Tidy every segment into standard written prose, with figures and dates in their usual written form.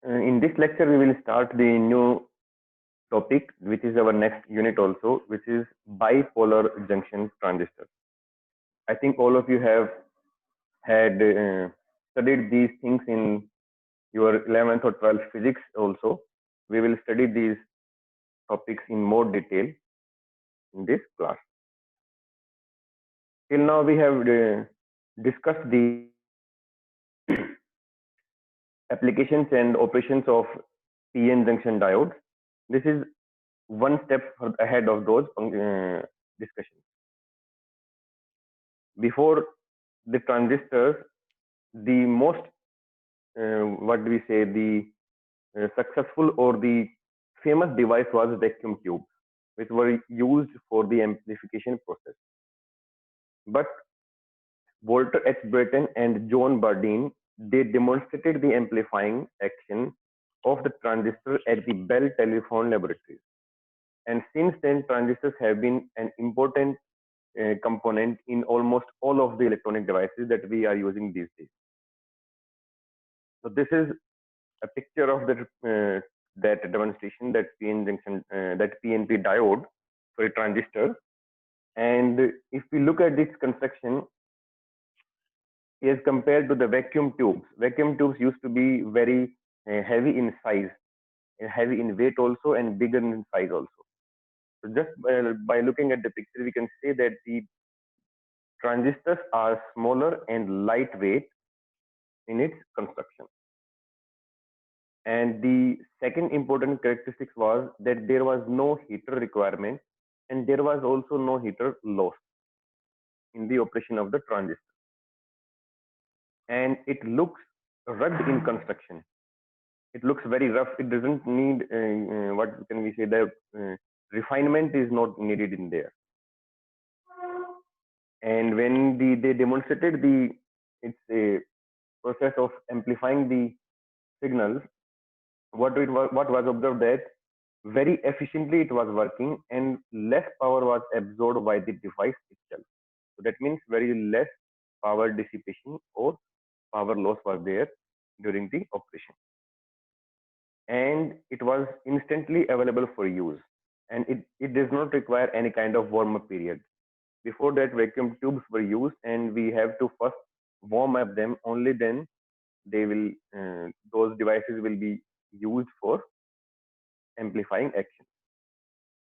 In this lecture, we will start the new topic, which is our next unit also, which is bipolar junction transistor. I think all of you have had studied these things in your 11th or 12th physics also. We will study these topics in more detail in this class. Till now, we have discussed the applications and operations of PN junction diodes. This is one step ahead of those discussions. Before the transistors, the most what do we say, the successful or the famous device was vacuum tubes, which were used for the amplification process. But Walter H. Brattain and John Bardeen, they demonstrated the amplifying action of the transistor at the Bell Telephone Laboratories. And since then, transistors have been an important component in almost all of the electronic devices that we are using these days. So this is a picture of that demonstration, that PN junction, that PNP diode for a transistor. And if we look at this construction, as compared to the vacuum tubes used to be very heavy in size, heavy in weight also, and bigger in size also. So just by looking at the picture, we can say that the transistors are smaller and lightweight in its construction. And the second important characteristic was that there was no heater requirement, and there was also no heater loss in the operation of the transistor. And it looks rugged in construction. It looks very rough. It doesn't need what can we say, the refinement is not needed in there. And when they demonstrated it's a process of amplifying the signals, what was observed that very efficiently it was working and less power was absorbed by the device itself. So that means very less power dissipation or power loss was there during the operation. And it was instantly available for use, and it does not require any kind of warm-up period. Before that, vacuum tubes were used, and we have to first warm up them. Only then they will those devices will be used for amplifying action.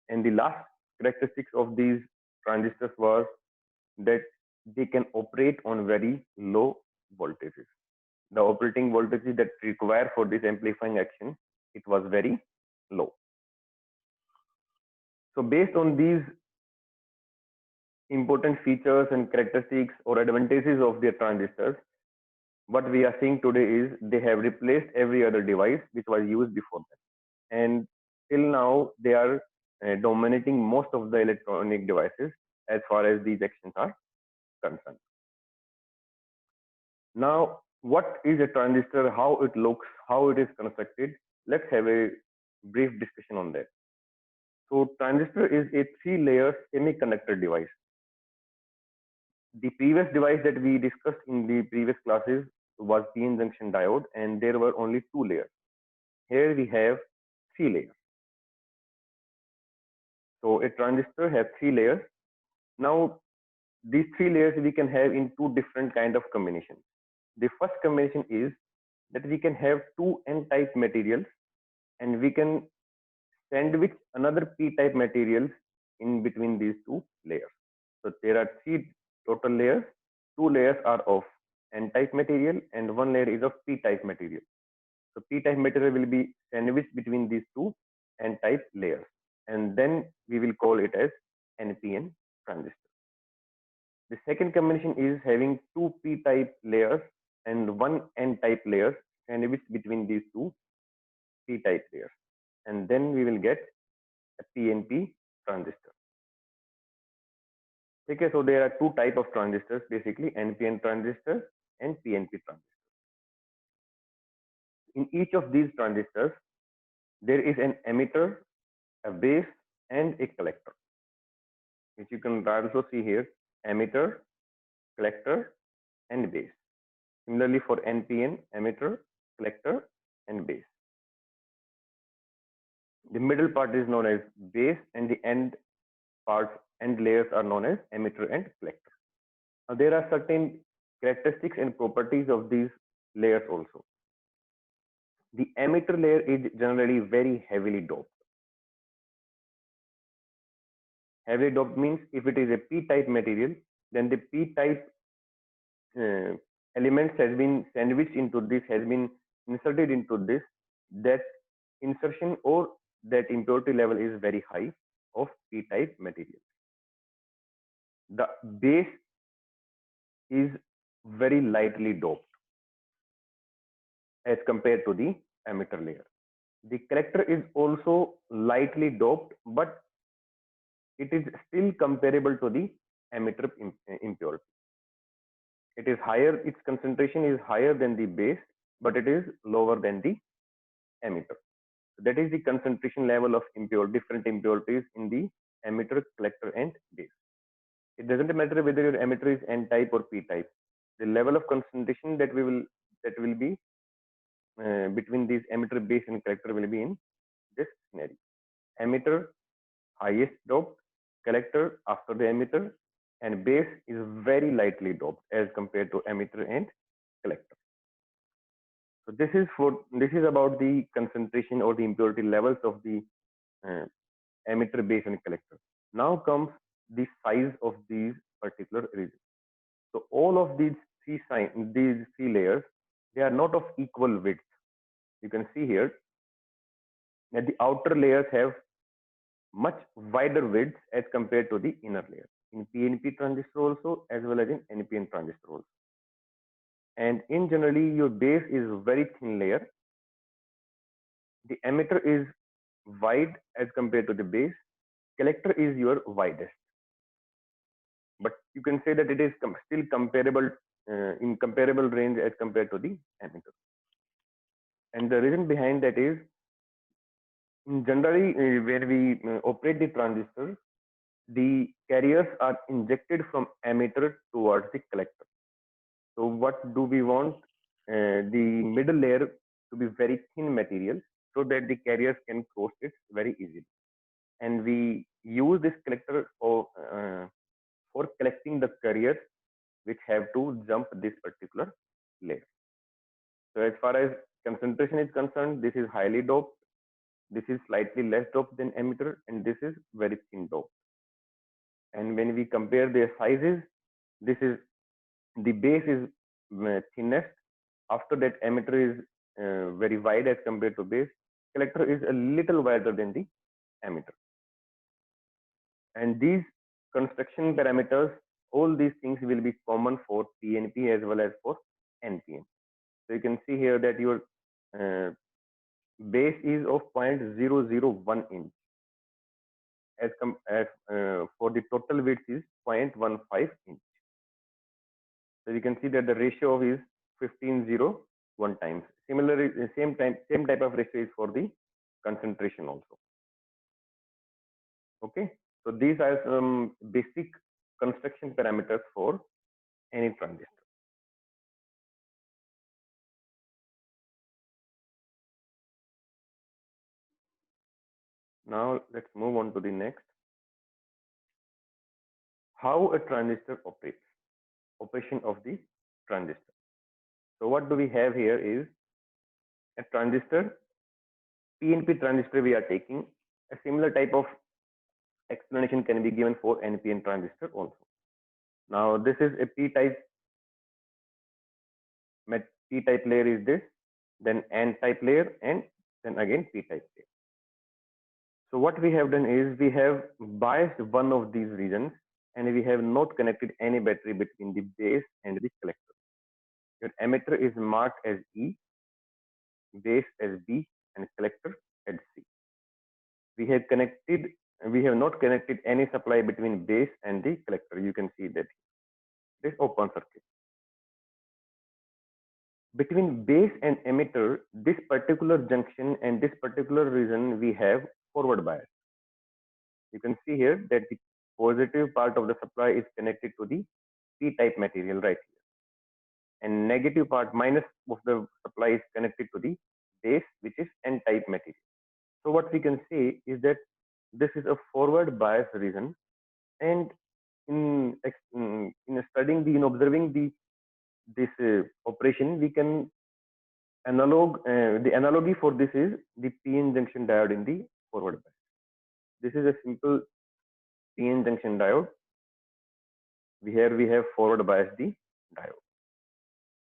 And the last characteristics of these transistors was that they can operate on very low voltages. The operating voltage that required for this amplifying action, it was very low. So based on these important features and characteristics or advantages of their transistors, what we are seeing today is they have replaced every other device which was used before them. And till now, they are dominating most of the electronic devices as far as these actions are concerned. Now, what is a transistor, how it looks, how it is constructed? Let's have a brief discussion on that. So transistor is a 3-layer semiconductor device. The previous device that we discussed in the previous classes was PN junction diode, and there were only 2 layers. Here we have 3 layers. So a transistor has 3 layers. Now these 3 layers we can have in 2 different kind of combinations. The first combination is that we can have 2 n-type materials, and we can sandwich another p-type materials in between these 2 layers. So there are 3 total layers. 2 layers are of n-type material and 1 layer is of p-type material. So p-type material will be sandwiched between these 2 n-type layers, and then we will call it as NPN transistor. The second combination is having 2 p-type layers and 1 n-type layers sandwiched between these 2 p-type layers, and then we will get a PNP transistor. Okay, so there are 2 types of transistors, basically NPN transistor and PNP transistor. In each of these transistors, there is an emitter, a base, and a collector, which you can also see here: emitter, collector, and base. Similarly for NPN, emitter, collector, and base. The middle part is known as base, and the end parts and layers are known as emitter and collector. Now, there are certain characteristics and properties of these layers also. The emitter layer is generally very heavily doped. Heavily doped means if it is a p-type material, then the p-type elements has been sandwiched into this, has been inserted into this. That insertion or that impurity level is very high of p-type material. The base is very lightly doped as compared to the emitter layer. The collector is also lightly doped, but it is still comparable to the emitter impurity. It is higher, its concentration is higher than the base, but it is lower than the emitter. So that is the concentration level of different impurities in the emitter, collector, and base. It doesn't matter whether your emitter is n-type or p-type. The level of concentration that will be between these emitter, base, and collector will be in this scenario. Emitter highest doped, collector after the emitter, and base is very lightly doped as compared to emitter and collector. So this is about the concentration or the impurity levels of the emitter, base, and collector. Now comes the size of these particular regions. So all of these three layers, they are not of equal width. You can see here that the outer layers have much wider widths as compared to the inner layer in PNP transistor also, as well as in NPN transistor also. And in generally, your base is very thin layer. The emitter is wide as compared to the base. Collector is your widest. But you can say that it is still comparable in comparable range as compared to the emitter. And the reason behind that is, generally, when we operate the transistor, the carriers are injected from emitter towards the collector. So what do we want? The middle layer to be very thin material so that the carriers can cross it very easily. And we use this collector for collecting the carriers which have to jump this particular layer. So as far as concentration is concerned, this is highly doped, this is slightly less doped than emitter, and this is very thin doped. And when we compare their sizes, this is the base is thinnest. After that, emitter is very wide as compared to base. Collector is a little wider than the emitter. And these construction parameters, all these things will be common for PNP as well as for NPN. So you can see here that your base is of 0.001 inch as for the total width is 0.15 inch. So you can see that the ratio is 15:1 times. Similarly, same type of ratio is for the concentration also. Okay, so these are some basic construction parameters for any transistor. Now let's move on to the next. How a transistor operates. Operation of the transistor. So what do we have here is a transistor, PNP transistor we are taking. A similar type of explanation can be given for NPN transistor also. Now this is a p-type layer is this, then n-type layer, and then again p-type layer. So what we have done is we have biased one of these regions and we have not connected any battery between the base and the collector. Your emitter is marked as E, base as B, and collector as C. We have not connected any supply between base and the collector. You can see that it is open circuit. Between base and emitter, this particular junction and this particular region we have forward bias. You can see here that the positive part of the supply is connected to the p-type material right here, and negative part minus of the supply is connected to the base, which is n-type material. So what what we can say is that this is a forward bias region, and in studying in observing this operation, we can the analogy for this is the PN junction diode in the forward bias. This is a simple PN junction diode. Here we have forward bias the diode.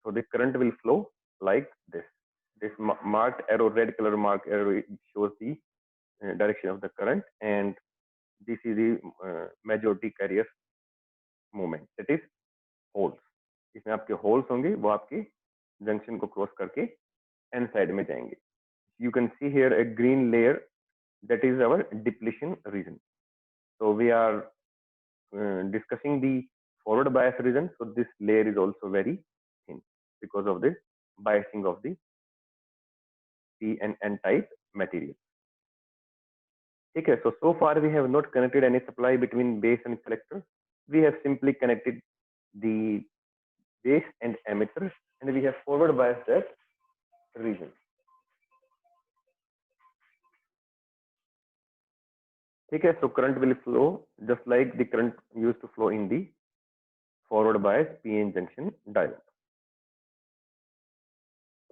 So the current will flow like this. This marked arrow, red color marked arrow, it shows the direction of the current, and this is the majority carrier movement, that is holes. इसमें आपके holes होंगे, वो आपके junction को cross करके N side में जाएंगे. You can see here a green layer, that is our depletion region. So we are discussing the forward bias region. So this layer is also very thin because of this biasing of the P and N type material. Okay, so far we have not connected any supply between base and collector. We have simply connected the base and emitter, and we have forward biased that region. Okay, so current will flow just like the current used to flow in the forward bias PN junction diode.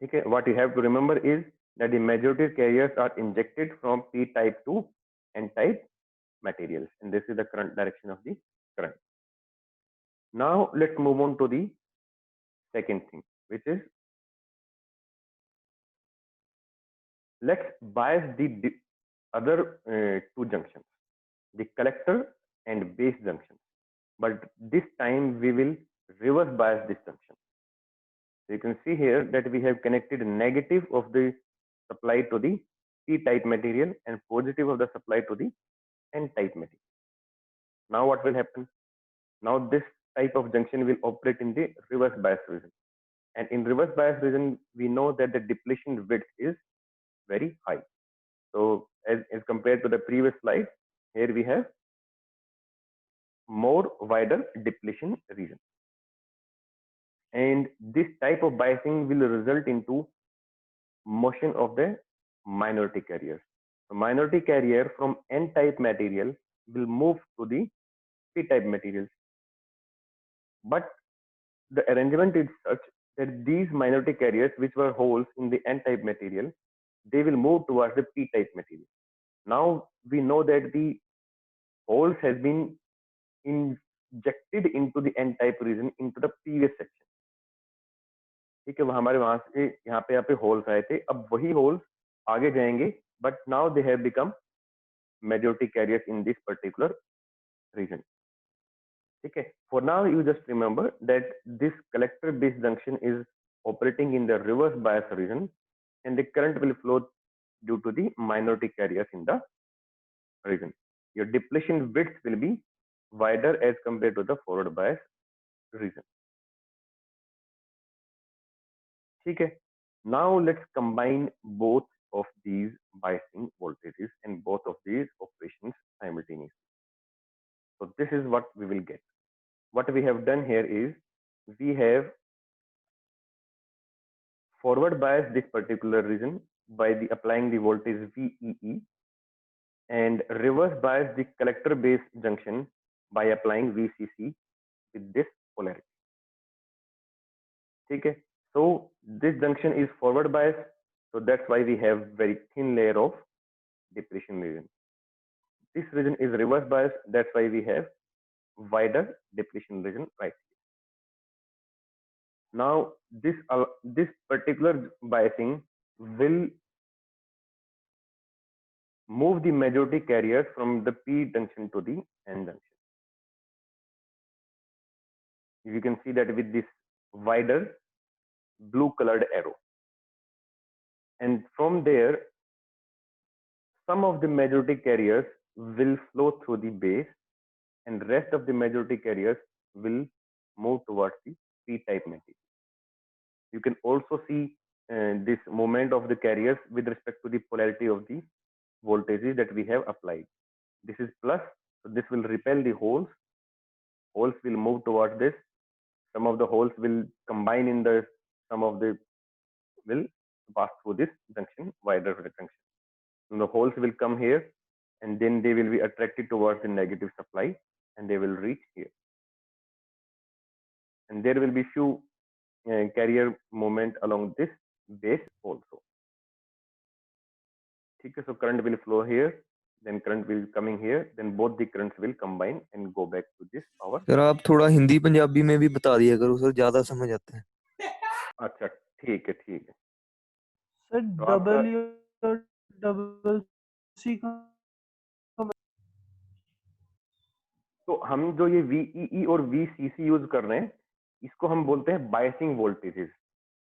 Okay, what you have to remember is that the majority carriers are injected from P type to N type materials, and this is the current direction of the current. Now let's move on to the second thing, which is let's bias the other two junctions, the collector and base junction, but this time we will reverse bias this junction. So you can see here that we have connected negative of the supply to the P type material and positive of the supply to the N type material. Now what will happen? Now this type of junction will operate in the reverse bias region, and in reverse bias region we know that the depletion width is very high. So as compared to the previous slide, here we have more wider depletion region, and this type of biasing will result into motion of the minority carriers. So minority carrier from N type material will move to the P type materials, but the arrangement is such that these minority carriers which were holes in the N type material, they will move towards the P type material. Now we know that the holes has been injected into the N type region into the previous section. ठीक है, हमारे वहां से यहाँ पे holes आए थे, अब वही होल्स आगे जाएंगे, but now they have become majority carriers in this particular region. Okay, for now you just remember that this collector base junction is operating in the reverse bias region, and the current will flow due to the minority carriers in the region. Your depletion width will be wider as compared to the forward bias region. Okay, now let's combine both of these biasing voltages and both of these operations simultaneously. So this is what we will get. What we have done here is we have forward biased this particular region by applying the voltage VEE, and reverse bias the collector base junction by applying VCC with this polarity. Okay, so this junction is forward bias, so that's why we have very thin layer of depletion region. This region is reverse bias, that's why we have wider depletion region right here. Now this particular biasing will move the majority carriers from the P junction to the N junction. You can see that with this wider blue colored arrow, and from there some of the majority carriers will flow through the base, and rest of the majority carriers will move towards the P type material. You can also see this movement of the carriers with respect to the polarity of the voltages that we have applied. This is plus, so this will repel the holes. Holes will move towards this. Some of the holes will combine in the, some of the will pass through this junction, wider junction. And the holes will come here, and then they will be attracted towards the negative supply, and they will reach here, and there will be few carrier movement along this base also. Okay, so current will flow here, then current will coming here, then both the currents will combine and go back to this power. Sir आप थोड़ा हिंदी पंजाबी में भी बता दिया करो sir, ज्यादा समझ आता है। अच्छा, ठीक है, ठीक है। सर तो आपका डबल और डबल सी का तो हम जो ये VEE और VCC यूज कर रहे हैं, इसको हम बोलते हैं बायसिंग वोल्टेजेस।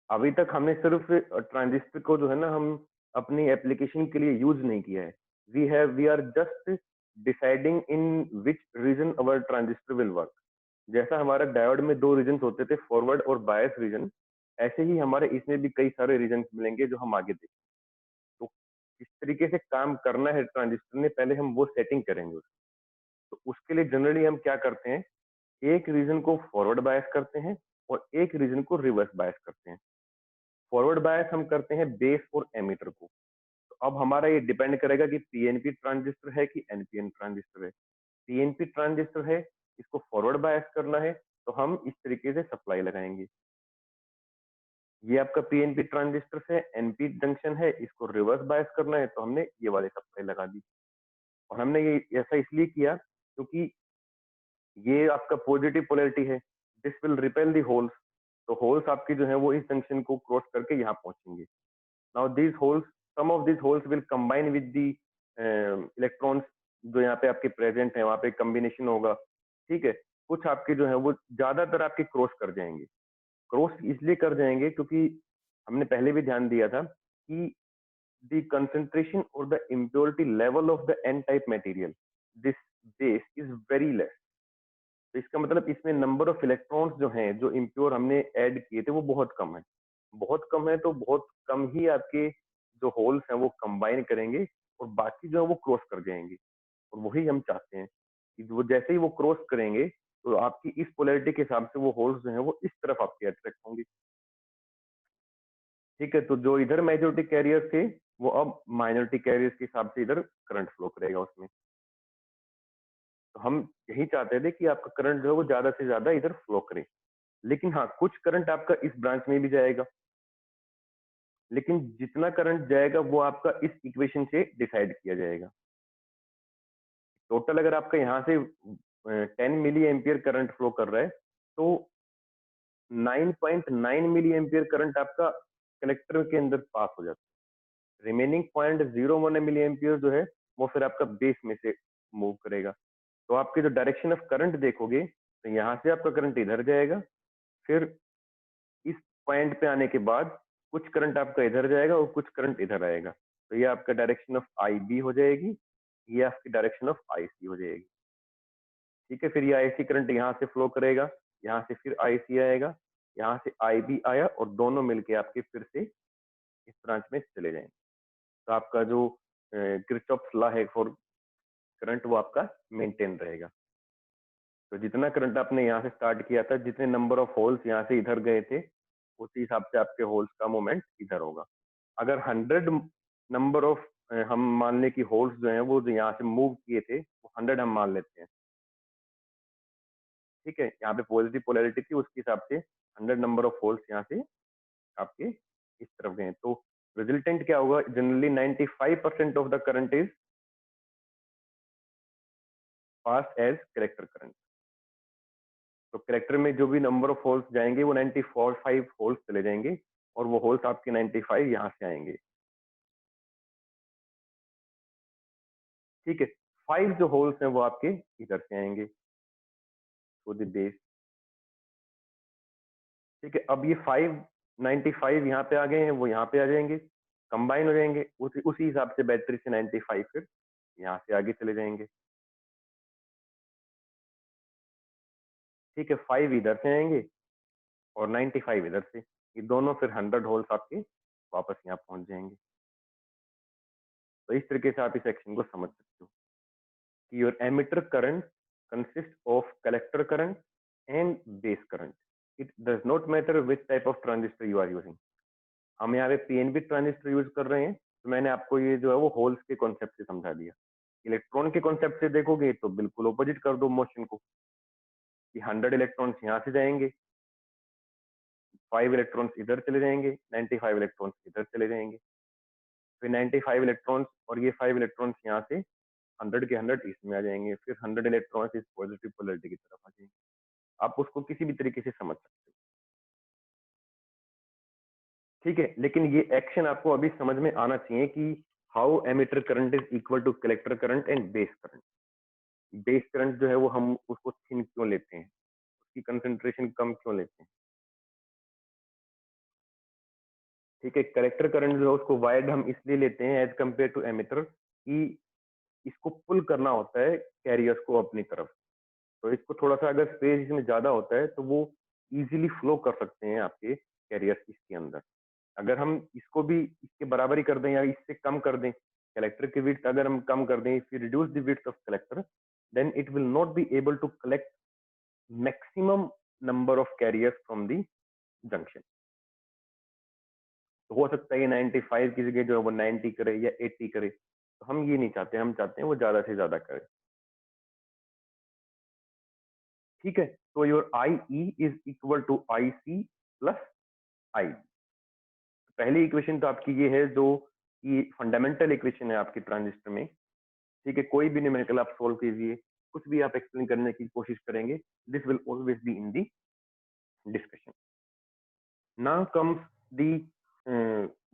अभी तक हमने सिर्फ ट्रांजिस्टर को जो है ना, हम अपनी एप्लीकेशन के लिए यूज नहीं किया है। We are just deciding in which region our transistor will work. जैसा हमारा डायोड में 2 रीजन होते थे, फॉरवर्ड और बायस रीजन, ऐसे ही हमारे इसमें भी कई सारे रीजन मिलेंगे जो हम आगे देखेंगे। तो किस तरीके से काम करना है ट्रांजिस्टर ने, पहले हम वो सेटिंग करेंगे। तो उसके लिए जनरली हम क्या करते हैं, एक रीजन को फॉरवर्ड बायस करते हैं और एक रीजन को रिवर्स बायस करते हैं। फॉरवर्ड बायस हम करते हैं बेस और एमीटर को। तो अब हमारा ये डिपेंड करेगा कि पीएनपी ट्रांजिस्टर है कि एनपीएन ट्रांजिस्टर है। पीएनपी ट्रांजिस्टर है, इसको फॉरवर्ड बायस करना है, तो हम इस तरीके से सप्लाई लगाएंगे। ये आपका पीएनपी ट्रांजिस्टर है, एनपी जंक्शन है, इसको रिवर्स बायस करना है, तो हमने ये वाली सप्लाई लगा दी। और हमने ये ऐसा इसलिए किया क्योंकि ये आपका पॉजिटिव पोलैरिटी है, this will repel the holes. तो होल्स आपकी जो है वो इस जंक्शन को क्रॉस करके यहाँ पहुंचेंगे। Now these holes, some of these holes will combine with the electrons जो यहाँ पे आपके प्रेजेंट है, वहाँ पे कम्बिनेशन होगा। ठीक है, कुछ आपके जो है वो ज्यादातर आपके क्रॉस कर जाएंगे। क्रॉस इसलिए कर जाएंगे क्योंकि हमने पहले भी ध्यान दिया था कि the concentration or the impurity level of the n type material, this base is very less। तो इसका मतलब इसमें नंबर ऑफ इलेक्ट्रॉन्स जो हैं, जो इम्प्योर हमने ऐड किए थे, वो बहुत कम है। बहुत कम है, तो बहुत कम ही आपके जो होल्स हैं वो कंबाइन करेंगे और बाकी जो है वो क्रॉस कर जाएंगे। और वही हम चाहते हैं कि वो जैसे ही वो क्रॉस करेंगे, तो आपकी इस पोलैरिटी के हिसाब से वो होल्स जो हैं वो इस तरफ आपके अट्रैक्ट होंगे। ठीक है, तो जो इधर मेजॉरिटी कैरियर थे, वो अब माइनॉरिटी कैरियर्स के हिसाब से इधर करंट फ्लो करेगा उसमें। तो हम यही चाहते थे कि आपका करंट जो है वो ज्यादा से ज्यादा इधर फ्लो करे। लेकिन हाँ, कुछ करंट आपका इस ब्रांच में भी जाएगा, लेकिन जितना करंट जाएगा वो आपका इस इक्वेशन से डिसाइड किया जाएगा। टोटल अगर आपका यहाँ से 10 मिली एम्पियर करंट फ्लो कर रहा है, तो 9.9 मिली एम्पियर करंट आपका कलेक्टर के अंदर पास हो जाता है। रिमेनिंग 0.01 मिली एम्पियर जो है वो फिर आपका बेस में से मूव करेगा। तो आपके जो डायरेक्शन ऑफ करंट देखोगे, तो यहाँ से आपका करंट इधर जाएगा, फिर इस पॉइंट पे आने के बाद कुछ करंट आपका इधर जाएगा और कुछ करंट इधर आएगा। तो ये आपका डायरेक्शन ऑफ IB हो जाएगी, ये आपकी डायरेक्शन ऑफ IC हो जाएगी। ठीक है, फिर ये IC करंट यहाँ से फ्लो करेगा, यहाँ से फिर IC आएगा, यहाँ से IB आया, और दोनों मिलके आपके फिर से इस ब्रांच में चले जाएंगे। तो आपका जो किरचॉफ्स लॉ है फॉर करंट, वो आपका मेंटेन रहेगा। तो जितना करंट आपने यहाँ से स्टार्ट किया था, जितने नंबर ऑफ होल्स यहाँ से इधर गए थे, उसी हिसाब से आपके होल्स का मूवमेंट इधर होगा। अगर 100 नंबर ऑफ हम मान लें कि होल्स जो हैं वो जो यहाँ से मूव किए थे, वो 100 हम मान लेते हैं। ठीक है, यहाँ पे पॉजिटिव पोलैरिटी थी, उसके हिसाब से 100 नंबर ऑफ होल्स यहाँ से आपके इस तरफ गए। तो रिजल्टेंट क्या होगा, generally 95% of the current is pass as collector current. तो कलेक्टर में जो भी नंबर ऑफ होल्स जाएंगे वो 95 होल्स चले जाएंगे, और वो होल्स आपके 95 यहाँ से आएंगे। ठीक है, 5 जो होल्स हैं वो आपके इधर से आएंगे, तो द बेस। ठीक है, अब ये 95 यहाँ पे आ गए हैं, वो यहाँ पे आ जाएंगे, कंबाइन हो जाएंगे, उसी हिसाब से बैटरी से 95 फिर यहाँ से आगे चले जाएंगे। ठीक है, 5 इधर से आएंगे और 95 इधर से, ये दोनों फिर 100 होल्स आपके वापस यहाँ पहुंच जाएंगे। तो इस तरीके से आप इस सेक्शन को समझ सकते हो कि your emitter current consist of collector current and base current. It does not matter which type of transistor you are using. हम यहाँ पे पीएनपी ट्रांजिस्टर यूज कर रहे हैं, तो मैंने आपको ये जो है वो होल्स के कॉन्सेप्ट से समझा दिया। इलेक्ट्रॉन के कॉन्सेप्ट से देखोगे तो बिल्कुल ऑपोजिट कर दो मोशन को, कि 100 इलेक्ट्रॉन्स यहाँ से जाएंगे, 5 इलेक्ट्रॉन्स इधर चले जाएंगे, 95 इलेक्ट्रॉन्स इधर चले जाएंगे, फिर 95 इलेक्ट्रॉन्स और ये 5 इलेक्ट्रॉन्स यहाँ से 100 के 100 इसमें आ जाएंगे, फिर 100 इलेक्ट्रॉन्स इस पॉजिटिव पोलरिटी की तरफ आ जाएंगे। आप उसको किसी भी तरीके से समझ सकते हो, ठीक है। लेकिन ये एक्शन आपको अभी समझ में आना चाहिए कि how emitter current is equal to collector current and base current. Base current जो है वो हम उसको थिन क्यों लेते हैं, उसकी कंसेंट्रेशन कम क्यों लेते हैं, ठीक है। कलेक्टर करंट जो है उसको वाइड हम इसलिए लेते हैं एज कंपेयर टू एमिटर, कि इसको पुल करना होता है कैरियर्स को अपनी तरफ, तो इसको थोड़ा सा अगर स्पेस इसमें ज्यादा होता है तो वो इजीली फ्लो कर सकते हैं आपके कैरियर्स इसके अंदर। अगर हम इसको भी इसके बराबर ही कर दें या इससे कम कर दें, कलेक्टर की विड्थ अगर हम कम कर दें, if you reduce the width of collector, then it will not be able to collect maximum number of carriers from the junction. तो हो सकता है ये 95 की जगह जो है वो 90 करे या 80 करे, तो हम ये नहीं चाहते, हम चाहते हैं वो ज्यादा से ज्यादा करे, ठीक है। तो your IE is equal to IC plus I। पहली इक्वेशन तो आपकी ये है जो कि फंडामेंटल इक्वेशन है आपकी ट्रांजिस्टर में, ठीक है। कोई भी न्यूमेरिकल आप सोल्व कीजिए, कुछ भी आप एक्सप्लेन करने की कोशिश करेंगे, this will always be in the discussion. Now comes the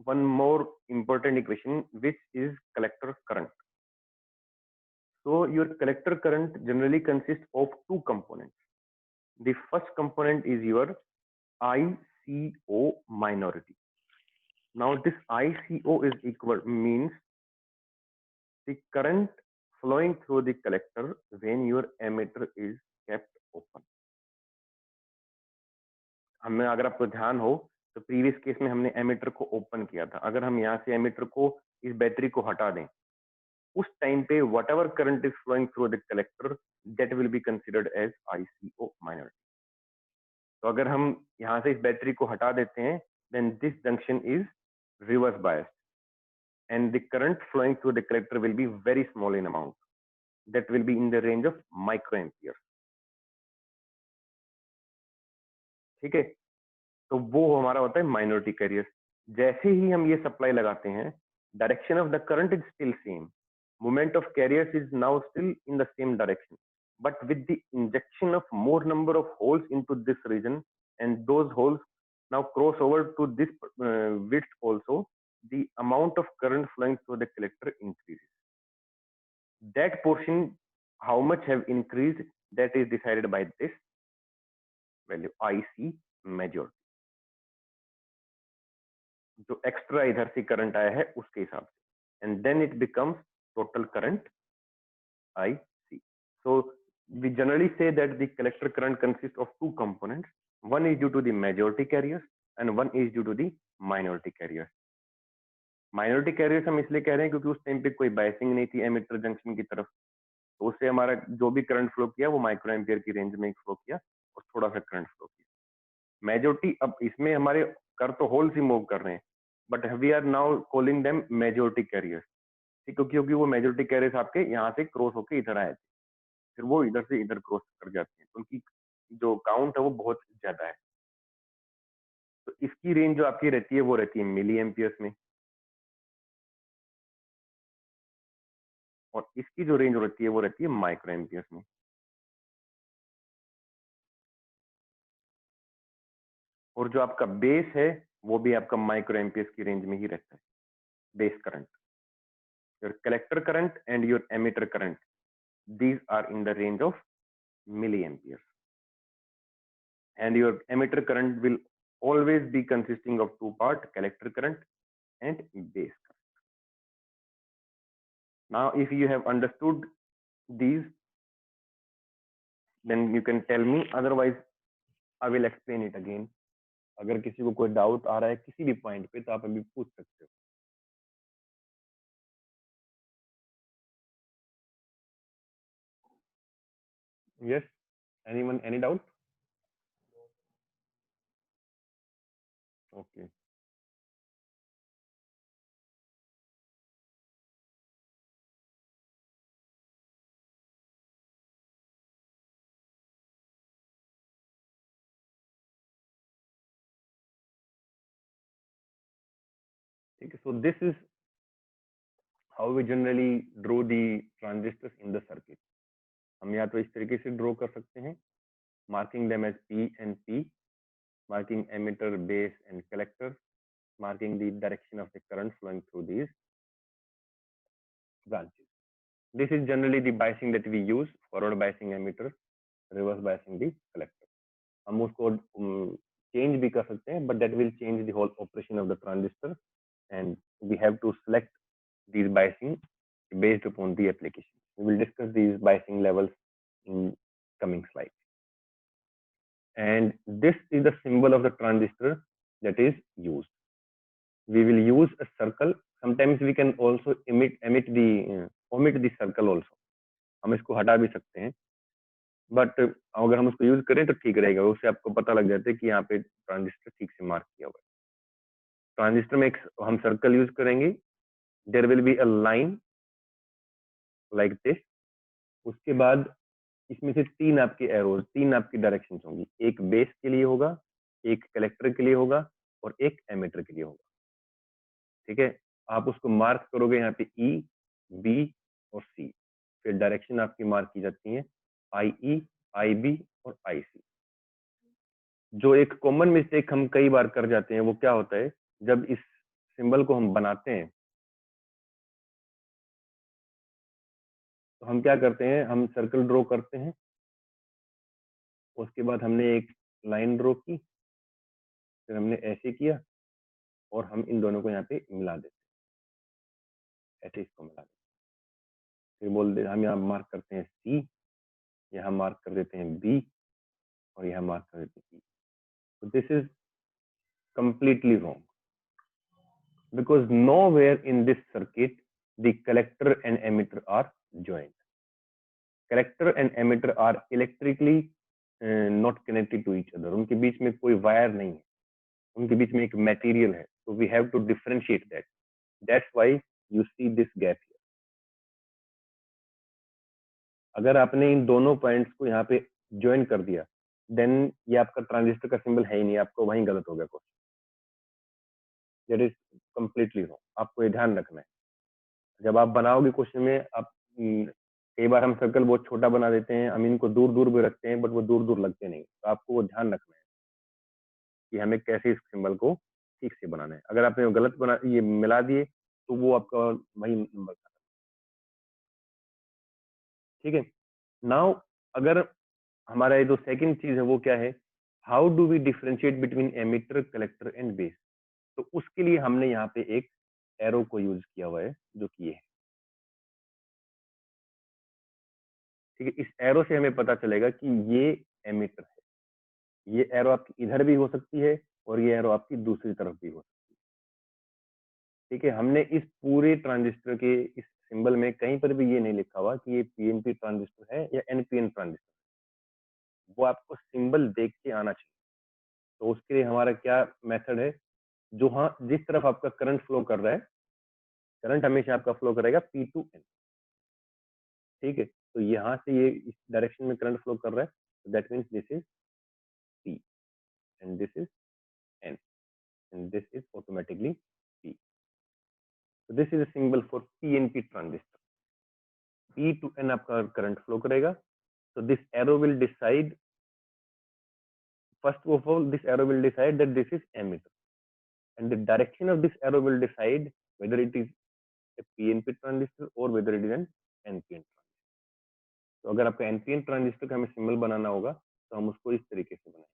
one more important equation, which is collector current. So your collector current generally consists of two components. The first component is your ICO minority. Now this ICO is equal means the current flowing through the collector when your emitter is kept open. हमें अगर आपको ध्यान हो तो previous case में हमने emitter को open किया था, अगर हम यहाँ से एमिटर को इस बैटरी को हटा दें, उस टाइम पे whatever current is flowing through the collector that will be considered as ICO minority. तो अगर हम यहाँ से इस बैटरी को हटा देते हैं, then this junction is reverse biased and the current flowing through the collector will be very small in amount, that will be in the range of micro ampere, ठीक है। तो वो हमारा होता है माइनॉरिटी कैरियर। जैसे ही हम ये सप्लाई लगाते हैं, direction of the current is still same, movement of carriers is now still in the same direction, but with the injection of more number of holes into this region, and those holes now cross over to this width also, the amount of current flowing through the collector increases. That portion, how much have increased, that is decided by this value IC majority, जो extra इधर से current आया है उसके हिसाब से, and then it becomes total current IC. So we generally say that the collector current consists of two components. One is due to the majority carriers and one is due to the minority carriers. Minority carriers हम इसलिए कह रहे हैं क्योंकि उस time पे कोई biasing नहीं थी एमिटर जंक्शन की तरफ, तो उससे हमारा जो भी करंट फ्लो किया वो माइक्रो एम्पियर की रेंज में फ्लो किया और थोड़ा सा करंट फ्लो किया। मेजोरिटी, अब इसमें हमारे कर तो होल्स ही मूव कर रहे हैं, but we are now calling them majority carriers, क्योंकि वो मेजोरिटी कैरियर्स आपके यहाँ से क्रॉस होके इधर आए थे, फिर वो इधर से इधर क्रॉस कर जाते हैं, तो उनकी जो काउंट है वो बहुत ज्यादा है। तो इसकी रेंज जो आपकी रहती है वो रहती है मिली एम्पियर्स में, और इसकी जो रेंज रहती है वो रहती है माइक्रो एम्पियर्स में। और जो आपका बेस है वो भी आपका माइक्रो एम्पियर्स की रेंज में ही रहता है, base current. Your collector current and your emitter current, these are in the range of milliamperes, and your emitter current will always be consisting of two parts, collector current and base current. Now if you have understood these, then you can tell me, otherwise I will explain it again. अगर किसी को कोई doubt आ रहा है किसी भी point पे तो आप अभी पूछ सकते हो। Yes, anyone, any doubt? Okay. ठीक है, so this is how we generally draw the transistors in the circuit. हम या तो इस तरीके से ड्रॉ कर सकते हैं, marking them as P and P, marking emitter, base, and collector, marking the direction of the current flowing through these branches. This is generally the biasing that we use: forward biasing emitter, reverse biasing the collector. हम उसको change भी कर सकते हैं, but that will change the whole operation of the transistor, and we have to select these biasing based upon the application. We will discuss these biasing levels in coming slides. And this is the symbol of the transistor that is used. We will use a circle. Sometimes we can also omit the circle also. हम इसको हटा भी सकते हैं, but अगर हम उसको use करें तो ठीक रहेगा, उससे आपको पता लग जाता है कि यहाँ पे ट्रांजिस्टर ठीक से मार्क किया हुआ है। ट्रांजिस्टर में एक हम सर्कल यूज करेंगे, there will be a line like this, उसके बाद इसमें से तीन आपके एरोज, तीन आपकी डायरेक्शन होंगी, एक बेस के लिए होगा, एक कलेक्टर के लिए होगा और एक एमिटर के लिए होगा। ठीक है, आप उसको मार्क करोगे यहाँ पे ई, बी और सी, फिर डायरेक्शन आपकी मार्क की जाती है आई ई, आई बी और आई सी। जो एक कॉमन मिस्टेक हम कई बार कर जाते हैं वो क्या होता है, जब इस सिंबल को हम बनाते हैं तो हम क्या करते हैं, हम सर्कल ड्रॉ करते हैं, उसके बाद हमने एक लाइन ड्रॉ की, फिर हमने ऐसे किया और हम इन दोनों को यहाँ पे मिला देते हैं, ऐसे इसको मिला देते हैं, फिर बोल दे हम यहाँ मार्क करते हैं सी, यहाँ मार्क कर देते हैं बी और यहाँ मार्क कर देते हैं ई। तो this is completely wrong, because nowhere in this circuit the collector and emitter are joined. Collector and emitter are electrically not connected to each other. उनके बीच में कोई वायर नहीं है, उनके बीच में एक मटेरियल है, so we have to differentiate that. That's why you see this gap here. अगर आपने इन दोनों पॉइंट्स को यहाँ पे ज्वाइन कर दिया, देन ये आपका ट्रांजिस्टर का सिंबल है ही नहीं, आपको वहीं गलत हो गया question. That is completely wrong, आपको ये ध्यान रखना है। जब आप बनाओगे क्वेश्चन में, आप कई बार हम सर्कल बहुत छोटा बना देते हैं, हम इनको दूर दूर भी रखते हैं, बट वो दूर दूर लगते नहीं, तो आपको वो ध्यान रखना है कि हमें कैसे इस सिंबल को ठीक से बनाना है। अगर आपने गलत बना ये मिला दिए तो वो आपका वही नंबर था। ठीक है, नाउ अगर हमारा ये जो सेकंड चीज है वो क्या है, how do we differentiate between emitter, collector and base. तो उसके लिए हमने यहाँ पे एक एरो को यूज किया हुआ है, जो कि ये है। ठीक है, इस एरो से हमें पता चलेगा कि ये एमिटर है, ये एरो आपकी इधर भी हो सकती है और ये एरो आपकी दूसरी तरफ भी हो सकती है। ठीक है, हमने इस पूरे ट्रांजिस्टर के इस सिंबल में कहीं पर भी ये नहीं लिखा हुआ कि ये पीएनपी ट्रांजिस्टर है या एनपीएन ट्रांजिस्टर, वो आपको सिंबल देख के आना चाहिए। तो उसके लिए हमारा क्या मेथड है, जो हाँ जिस तरफ आपका करंट फ्लो कर रहा है, करंट हमेशा आपका फ्लो करेगा पी टू एन। ठीक है, तो यहाँ से ये इस डायरेक्शन में करंट फ्लो कर रहा है, that means this is P and this is an and this is automatically P. So this is a symbol for PNP transistor. P to N आपका current flow करेगा. So this arrow will decide, first of all this arrow will decide that this is emitter, and the direction of this arrow will decide whether it is a PNP transistor or whether it is an NPN transistor. तो अगर आपका NPN transistor का हमें symbol बनाना होगा तो हम उसको इस तरीके से बनाएंगे।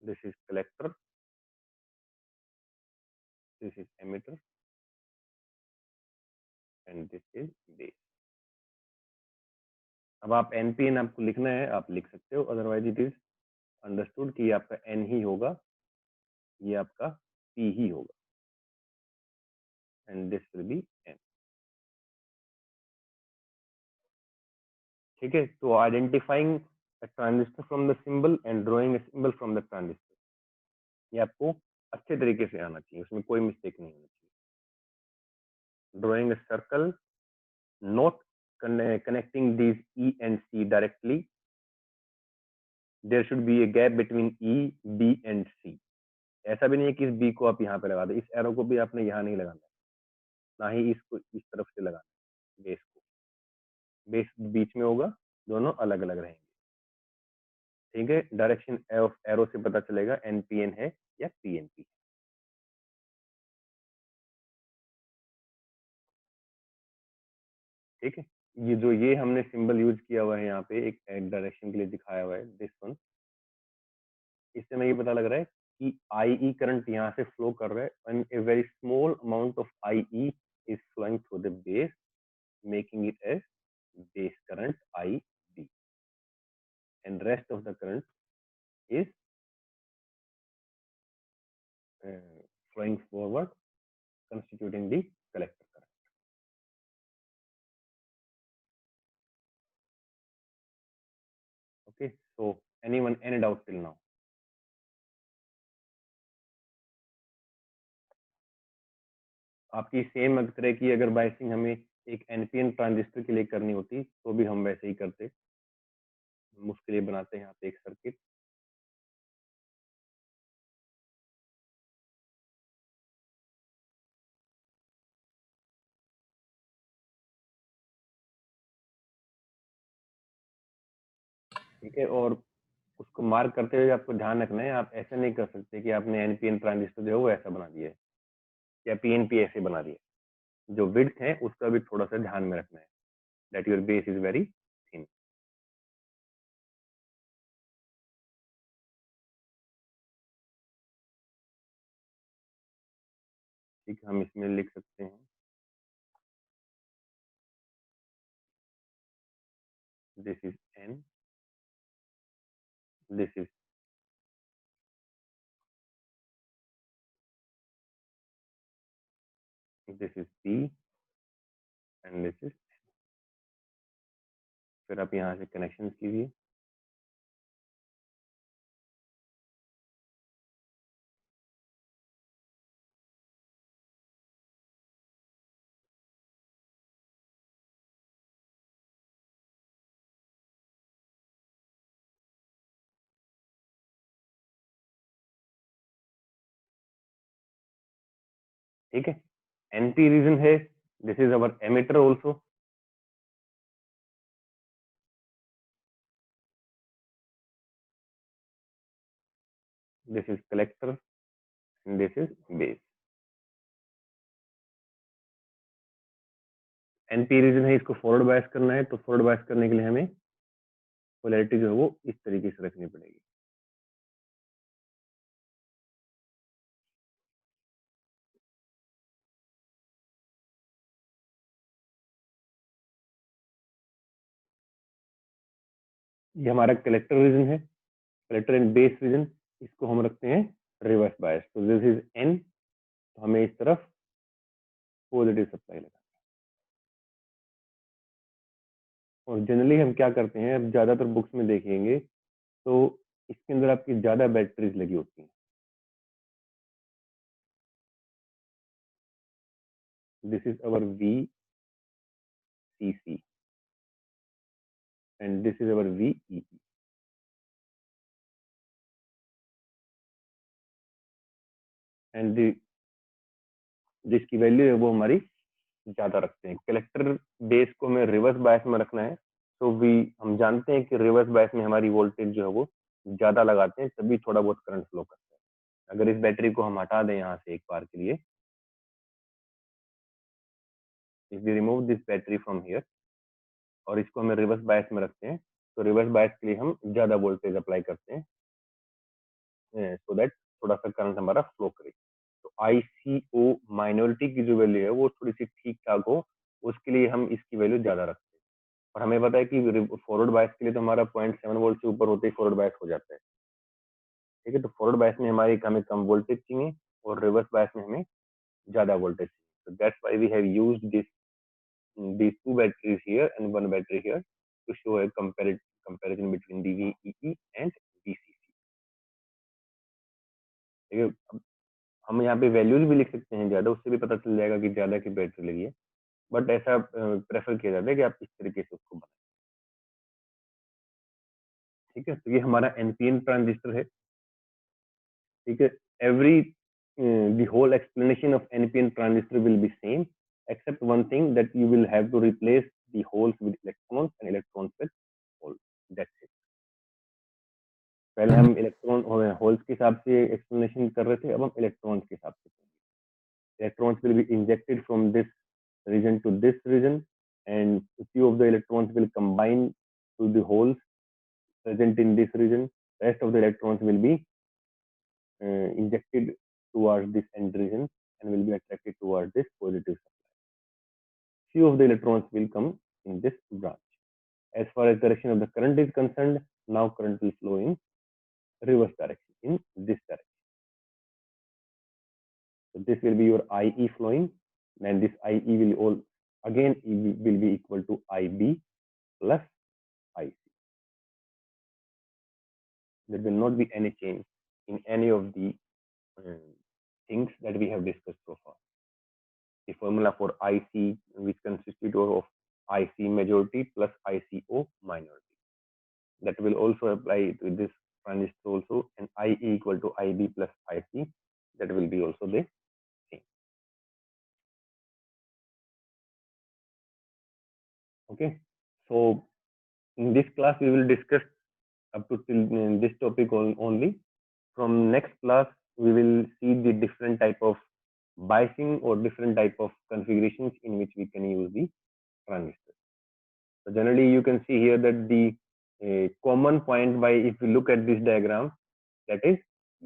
This is collector, this is emitter, and this is base. अब आप NPN आपको लिखना है, आप लिख सकते हो, अदरवाइज इट इज अंडरस्टूड कि ये आपका N ही होगा, ये आपका P ही होगा, and this will be N। ठीक है, तो identifying a transistor from the symbol and drawing a symbol from the transistor, ये आपको अच्छे तरीके से आना चाहिए, उसमें कोई मिस्टेक नहीं होनी चाहिए। Drawing a circle not connecting these E and C directly, there should be a gap between E, B and C. ऐसा भी नहीं है कि इस B को आप यहाँ पे लगा दे, इस एरो को भी आपने यहाँ नहीं लगाना, ना ही इसको इस तरफ से लगाना, बेस को, बेस बीच में होगा, दोनों अलग अलग रहेंगे। ठीक है, डायरेक्शन ऑफ एरो से पता चलेगा एनपीएन है या पीएनपी। ठीक है, ये हमने सिंबल यूज किया हुआ है यहाँ पे एक डायरेक्शन के लिए दिखाया हुआ है, दिस वन, इससे हमें ये पता लग रहा है कि IE करंट यहाँ से फ्लो कर रहा है and a very small amount of IE is flowing through the base, making it as base current IB, and rest of the current is flowing forward, constituting the collector current. Okay, so anyone any doubt till now? आपकी same तरह की अगर biasing हमें एक NPN transistor के लिए करनी होती तो भी हम वैसे ही करते, हम उसके लिए बनाते हैं यहाँ पे एक सर्किट। ठीक है, और उसको मार्क करते हुए आपको ध्यान रखना है, आप ऐसे नहीं कर सकते कि आपने एनपीएन ट्रांजिस्टर जो है वो ऐसा बना दिया है या पीएनपी ऐसे बना दिया। जो विड्थ है उसका भी थोड़ा सा ध्यान में रखना है, that your base is very thin. ठीक है, हम इसमें लिख सकते हैं this is an, this is P and this is, फिर आप यहाँ से कनेक्शन कीजिए। ठीक है, एनपी रीजन है, this is our emitter also, this is collector and this is base. NP region है, इसको फॉरवर्ड बायस करना है, तो फॉरवर्ड बायस करने के लिए हमें पोलैरिटी जो है वो इस तरीके से रखनी पड़ेगी। ये हमारा कलेक्टर रीजन है, कलेक्टर एंड बेस रीजन, इसको हम रखते हैं रिवर्स बायस, तो दिस इज एन, तो हमें इस तरफ पॉजिटिव सप्लाई लगा। और जनरली हम क्या करते हैं, अब ज्यादातर बुक्स में देखेंगे तो इसके अंदर आपकी ज्यादा बैटरीज लगी होती हैं। This is our VCC and this is our VEE, and जिसकी वैल्यू है वो हमारी ज्यादा रखते हैं। कलेक्टर बेस को हमें रिवर्स बायस में रखना है, तो भी हम जानते हैं कि रिवर्स बायस में हमारी वोल्टेज जो है वो ज्यादा लगाते हैं, तभी थोड़ा बहुत करंट फ्लो करता है। अगर इस बैटरी को हम हटा दें यहाँ से एक बार के लिए, if we remove this battery from here और इसको हमें रिवर्स बायस में रखते हैं, तो रिवर्स बायस के लिए हम ज्यादा वोल्टेज अप्लाई करते हैं, सो दैट थोड़ा सा करंट हमारा फ्लो करे। तो ICO माइनॉरिटी की जो वैल्यू है वो थोड़ी सी ठीक ठाक हो, उसके लिए हम इसकी वैल्यू ज्यादा रखते हैं। और हमें पता है कि फॉरवर्ड बायस के लिए तो हमारा 0.7 वोल्ट से ऊपर होते ही फॉरवर्ड बायस हो जाता है। ठीक है, तो फॉरवर्ड बायस में हमारी हमें कम वोल्टेज चाहिए और रिवर्स बायस में हमें ज्यादा वोल्टेज चाहिए। So that's why we have used these two batteries here and one battery here to show a comparison between the VEE and VCC. ठीक है, अब हम यहाँ पे वैल्यूज भी लिख सकते हैं ज्यादा, उससे भी पता चल जाएगा कि ज्यादा की बैटरी लगी है, बट ऐसा प्रेफर किया जाता है कि आप इस तरीके से उसको बनाएं। ठीक है, तो ये हमारा एनपीएन ट्रांजिस्टर है। ठीक है, every the whole explanation of NPN transistor will be same except one thing, that you will have to replace the holes with electrons and electrons with holes. That's it. पहले हम electron holes के हिसाब से explanation कर रहे थे, अब हम इलेक्ट्रॉन्स के हिसाब से करेंगे। Electrons will be injected from this region to this region and few of the electrons will combine to the holes present in this region. Rest of the electrons will be injected towards this end region and will be attracted towards this positive supply. Few of the electrons will come in this branch. As far as direction of the current is concerned, now current will flow in reverse direction, in this direction. So this will be your IE flowing, and this IE will all again will be equal to IB plus IC. There will not be any change in any of the things that we have discussed so far. The formula for IC, which consisted of IC majority plus ICO minority, that will also apply to this transistor also, and IE equal to IB plus IC, that will be also the same. Okay, so in this class we will discuss up to till this topic only. From next class we will see the different type of biasing or different type of configurations in which we can use the transistor. So generally you can see here that the common point, by if you look at this diagram, that is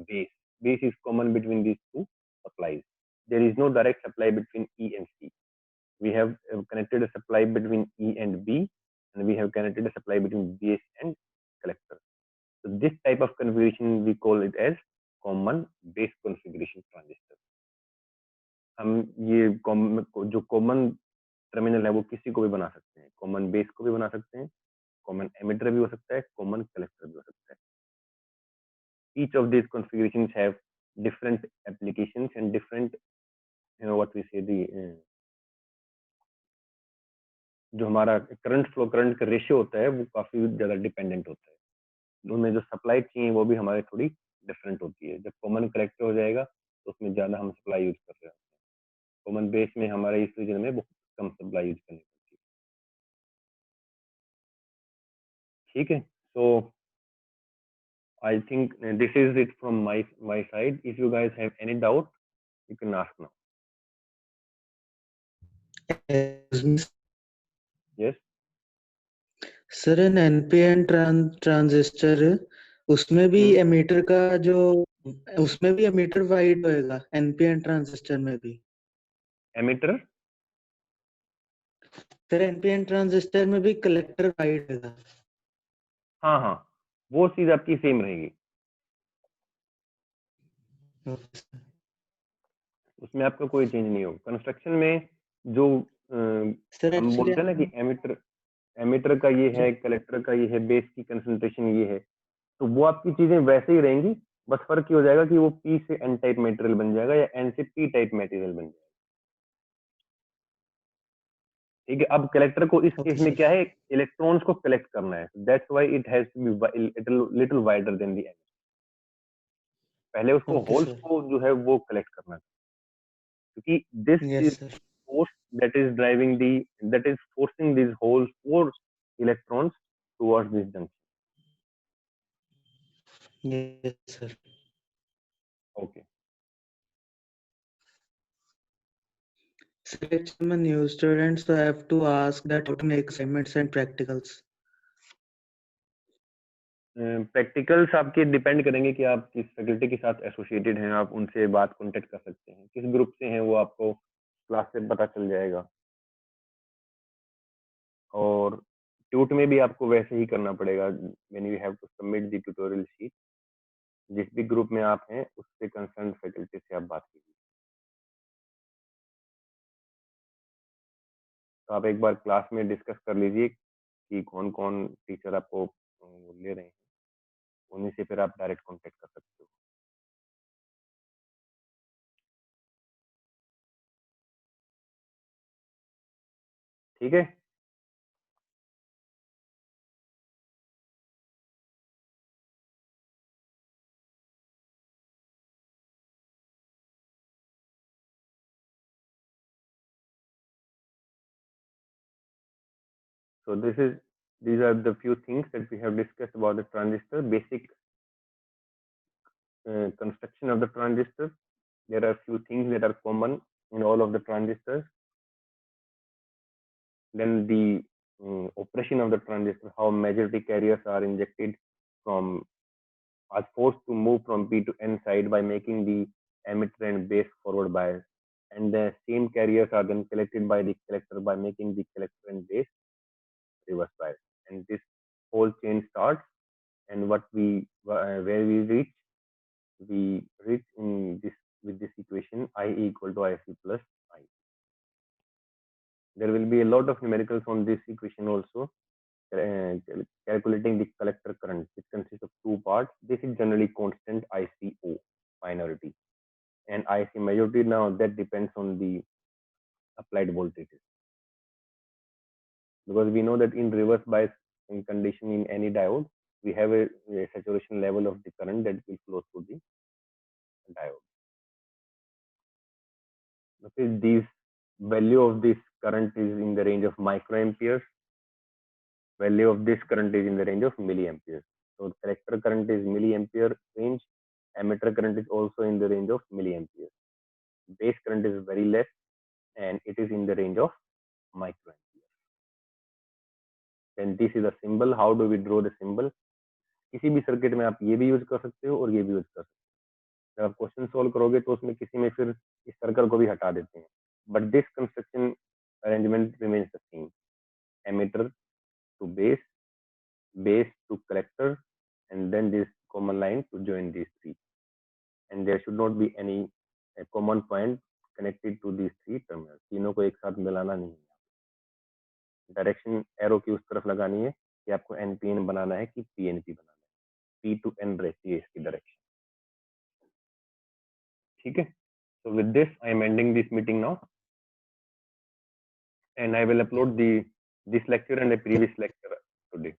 base. Base is common between these two supplies. There is no direct supply between E and C. We have connected a supply between E and B, and we have connected a supply between base and collector. So this type of configuration we call it as common base configuration transistor. हम ये जो common terminal है वो किसी को भी बना सकते हैं, कॉमन बेस को भी बना सकते हैं, कॉमन एमिटर भी हो सकता है, कॉमन कलेक्टर भी हो सकता है। Each of these configurations have different applications and different, what we say, the जो हमारा करंट फ्लो, करंट का रेशियो होता है वो काफी ज्यादा डिपेंडेंट होता है। उनमें जो सप्लाई चाहिए वो भी हमारे थोड़ी डिफरेंट होती है। जब कॉमन कलेक्टर हो जाएगा तो उसमें ज्यादा हम सप्लाई यूज कर रहे हैं। कॉमन बेस में हमारे इस रीजन में बहुत कम सप्लाई यूज करनी पड़ती है। ठीक है, सो I think this is it from my side. If you guys have any doubt, you can ask now. Yes. Sir in NPN transistor उसमें भी एमीटर का जो उसमें भी एमीटर वाइड होएगा एनपीएन ट्रांजिस्टर में भी एमिटर सर एनपीएन ट्रांजिस्टर में भी कलेक्टर वाइड होगा। हाँ हाँ, वो चीज आपकी सेम रहेगी, उसमें आपका कोई चेंज नहीं होगा। कंस्ट्रक्शन में जो हम बोलते हैं ना कि एमिटर का ये है, कलेक्टर का ये है, बेस की कंसंट्रेशन ये है, तो वो आपकी चीजें वैसे ही रहेंगी, बस फर्क ये हो जाएगा कि वो पी से एन टाइप मटेरियल बन जाएगा या एन से पी टाइप मटेरियल बन जाएगा। ठीक है, अब कलेक्टर को इस केस में क्या है, इलेक्ट्रॉन्स को कलेक्ट करना है, that's why it has to be little wider than the emitter. पहले उसको होल्स को जो है वो कलेक्ट करना है, क्योंकि this is force that is driving that is forcing these holes or electrons towards this junction. Yes, sir. Okay. So I'm a new student, so I have to ask that how to make assignments and practicals. Practicals आपके depend करेंगे कि आप किस faculty के साथ associated हैं, आप उनसे बात कांटेक्ट कर सकते हैं, किस ग्रुप से हैं वो आपको क्लास से पता चल जाएगा। और ट्यूट में भी आपको वैसे ही करना पड़ेगा, when you have to submit the tutorial sheet, जिस भी ग्रुप में आप हैं उससे कंसर्न फैकल्टी से आप बात कीजिए। तो आप एक बार क्लास में डिस्कस कर लीजिए कि कौन कौन टीचर आपको ले रहे हैं, उन्हीं से फिर आप डायरेक्ट कांटेक्ट कर सकते हो। ठीक है, so these are the few things that we have discussed about the transistor, basic construction of the transistor. There are few things that are common in all of the transistors. Then the operation of the transistor, how majority carriers are injected from, are forced to move from P to N side by making the emitter and base forward bias, and the same carriers are then collected by the collector by making the collector and base reverse bias. And this whole chain starts, and what we where we reach in this with this equation, I equal to IC plus I. There will be a lot of numericals on this equation also. Calculating the collector current, which consists of two parts. This is generally constant ICO minority, and IC majority. Now that depends on the applied voltages, because we know that in reverse bias in condition in any diode, we have a saturation level of the current that will flow through the diode. Okay, these value of this current is in the range of microamperes. Value of this current is in the range of milliamperes. So collector current is milliampere range. Emitter current is also in the range of milliamperes. Base current is very less, and it is in the range of microamperes. Then this is a symbol. How do we draw the symbol? किसी भी circuit में आप ये भी use कर सकते हो और ये भी यूज कर सकते हो। जब आप क्वेश्चन सोल्व करोगे तो उसमें किसी में फिर इस सर्कल को भी हटा देते हैं, but this construction arrangement remains the same. Emitter to base to collector, and then this common line to join these three. And there should not be any common point connected to these three terminals. तीनों को एक साथ मिलाना नहीं है। Direction arrow की उस तरफ लगानी है कि आपको NPN बनाना है कि PNP बनाना है। P to N रहती है इसकी डायरेक्शन। ठीक है, so with this I am ending this meeting now, and I will upload this lecture and a previous lecture today.